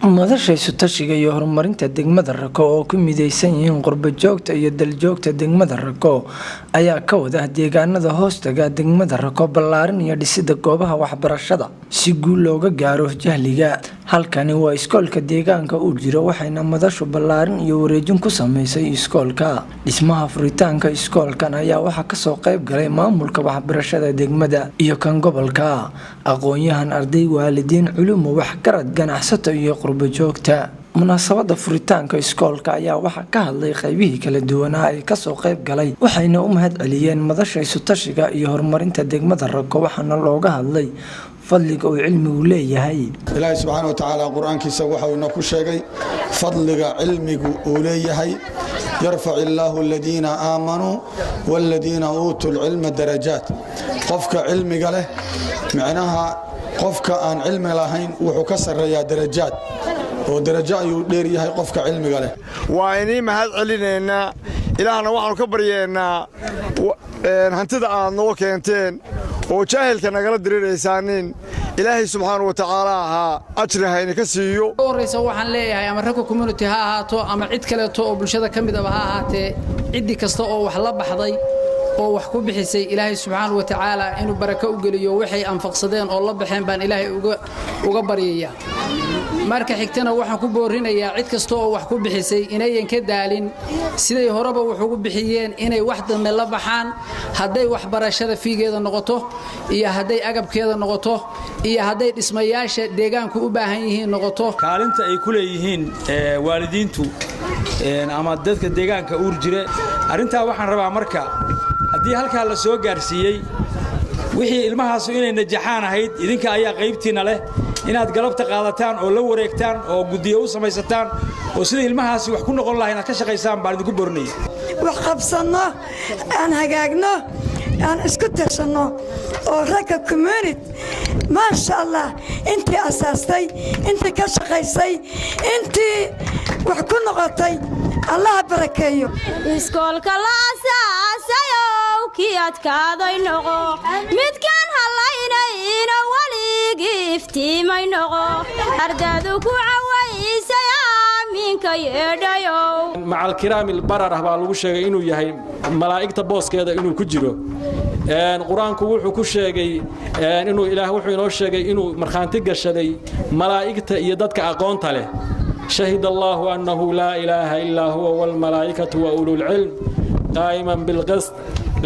Madasha Tashiga iyo Hormarinta Degmada Rako oo ku midaysan yihiin qurba joogta iyo daljoogta Degmada Rako ayaa ka wada deegaanada hoostaga Degmada Rako ballaarin iyo dhisidda goobaha waxbarashada si guul looga gaaro jahliga. Halkani waa Schoolka deegaanka Uurjire waxayna madashu ballaarin iyo wareejin ku sameysay Schoolka. Dhismaha Furitaanka Schoolkan ayaa waxa ka soo qayb galay maamulka waxbarashada degmada iyo kan gobolka, aqoon-yahan, arday, waalidiin, culumo, waxgarad, ganacsato iyo qurba joogta. Munaasabada Furitaanka Schoolka ayaa waxa ka hadlay qaybihii kala duwanaa ay ka soo qayb galay waxayna u mahadceliyeen Madasha Tashiga iyo Hormarinta Degmada Rako waxaana looga hadlay fadliga uu cilmigu leeyahay. Ilaahay subhanahu wa ta'ala quraankiisa waxa uu ku sheegay fadliga cilmigu uu leeyahay yarfa'illahu alladina aamanu walladina utul ilma darajat. Qofka cilmiga leh macnaha qofka aan cilmi lahayn wuxuu ka sareeyaa darajaad oo darajo ayuu dheer yahay qofka cilmiga leh. waa inii mahad celinayna ilaahna waxaanu ka baryeynaa hantida aad noo keenteen oo jaahilka nagala diriireysaanin ilaahay subhanahu wa ta'ala ajri hayna ka siiyo. Horeysa waxaan leeyahay ama Rako community ha ahaato ama cid kale oo bulshada kamid ah ha ahaatee cid kasta oo wax la baxday oo wax ku bixisay ilaahay subhanahu wa ta'ala inuu barako u geliyo waxay anfaqsadeen oo la baxeen baan ilaahay uga baryeeyaa. marka xigtana waxaan ku boorinayaa cid kasta oo wax ku bixisay inayan ka daalin siday horeba wax ugu bixiyeen inay wax dambe la baxaan haday wax barashada fiigeeda noqoto iyo haday agabkeeda noqoto iyo haday dhismayaasha deegaanku u baahan yihiin noqoto. kaalinta ay ku leeyihiin waalidiintu ama dadka deegaanka Uurjire arinta waxaan rabaa marka hadii halka la soo gaarsiiyay wixii ilmahaas inay najaxaan ahayd idinka ayaa qaybtiina leh inaad galabta qaadataan oo la wareegtaan oo gudiyo u samaysataan oo sida ilmahaas wax ku noqon lahayn ka shaqeysaan baan idinku boornay wax qabsano aan hagaagno aan isku tarsano oo Rako community ma sha Allah intii asaastay intii ka shaqeysay intii wax ku noqotay Allah barakeeyo. Schoolka la asaasayo kii adkaaday noqo midkan halaynayna waligii iftiimay noqo ardaydu ku cawaysay aaminka yeedhayo. macal kiraamil barar baa lagu sheegay inuu yahay malaa'igta booskeeda inuu ku jiro. quraanku wuxuu ku sheegay inuu ilaah wuxuu inoo sheegay inuu marxaanti gashaday malaa'igta iyo dadka aqoonta leh. شهد الله أنه لا إله إلا هو والملائكة وأولو العلم قائما بالقسط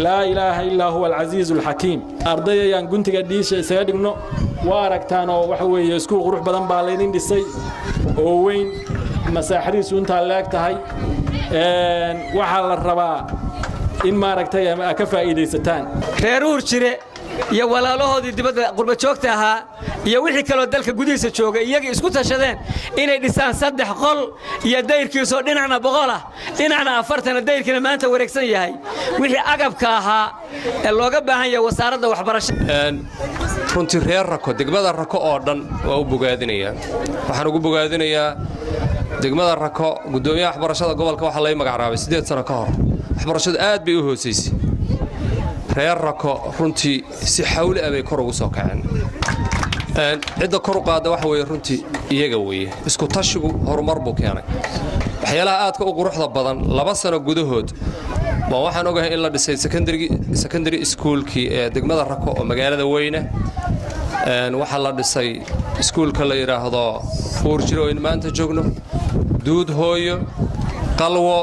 لا إله إلا هو العزيز الحكيم. أرضي يان كنت قديش سيدنا واركتان وحوي Isku قروح بدن بالين دسي وين مساحري سنت هلاك تهاي وحال الربا إن ما ركتي ما كفائدة ستان. Uurjire iyo walaalahoodii dibadda qurba joogta ahaa iyo wixii kale dalka gudihiisa joogay iyaga isku tashadeen inay dhisaan 3 qol iyo dayrkiiso dhinacna 100 ah dhinacna 40 dayrkina maanta wareegsan yahay wixii agabka ahaa ee looga baahan yahay wasaaradda waxbarashada. runtii reer Rako degmada Rako oo dhan waa u bogaadinayaan. waxaan ugu bogaadinayaa degmada Rako gudoomiyaha waxbarashada gobolka waxa la magacaabay 8 sano ka hor waxbarashadu aad bay u hooseysay. reer Rako runtii si xawli ah bay kor ugu soo kaceen. cidda kor u qaada waxa weeye runtii iyaga weeye isku tashigu horumar buu keenay. waxyaalaha aadka u quruxda badan 2 sano gudahood waxaan ogahay in la dhisay secondary schoolkii ee degmada Rako oo magaalada weyne. waxa la dhisay schoolka la yiraahdo Uurjire oo maanta joogno duud hooyo qalwo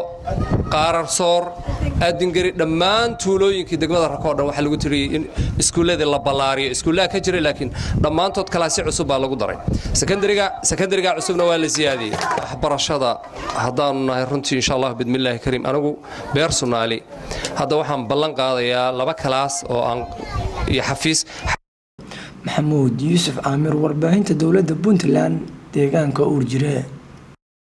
qaararsoor adingari dhammaan tuulooyinkii degmada Rako dhan waxa lagu tiriyay in iskuuladii la ballaariyo iskuulaha ka jiray laakiin dhammaantood kalaasi cusub baa lagu daray. secondary-ga cusubna waa la siyaadiyay. waxbarashada haddaan nahay runtii insha Allah bidmillaahi kariim anigu personally hadda waxaan ballan qaadayaa 2 kalaas oo aan iyo xafiis. Maxamuud Yuusuf Aamir warbaahinta dawladda Puntland deegaanka Uurjire.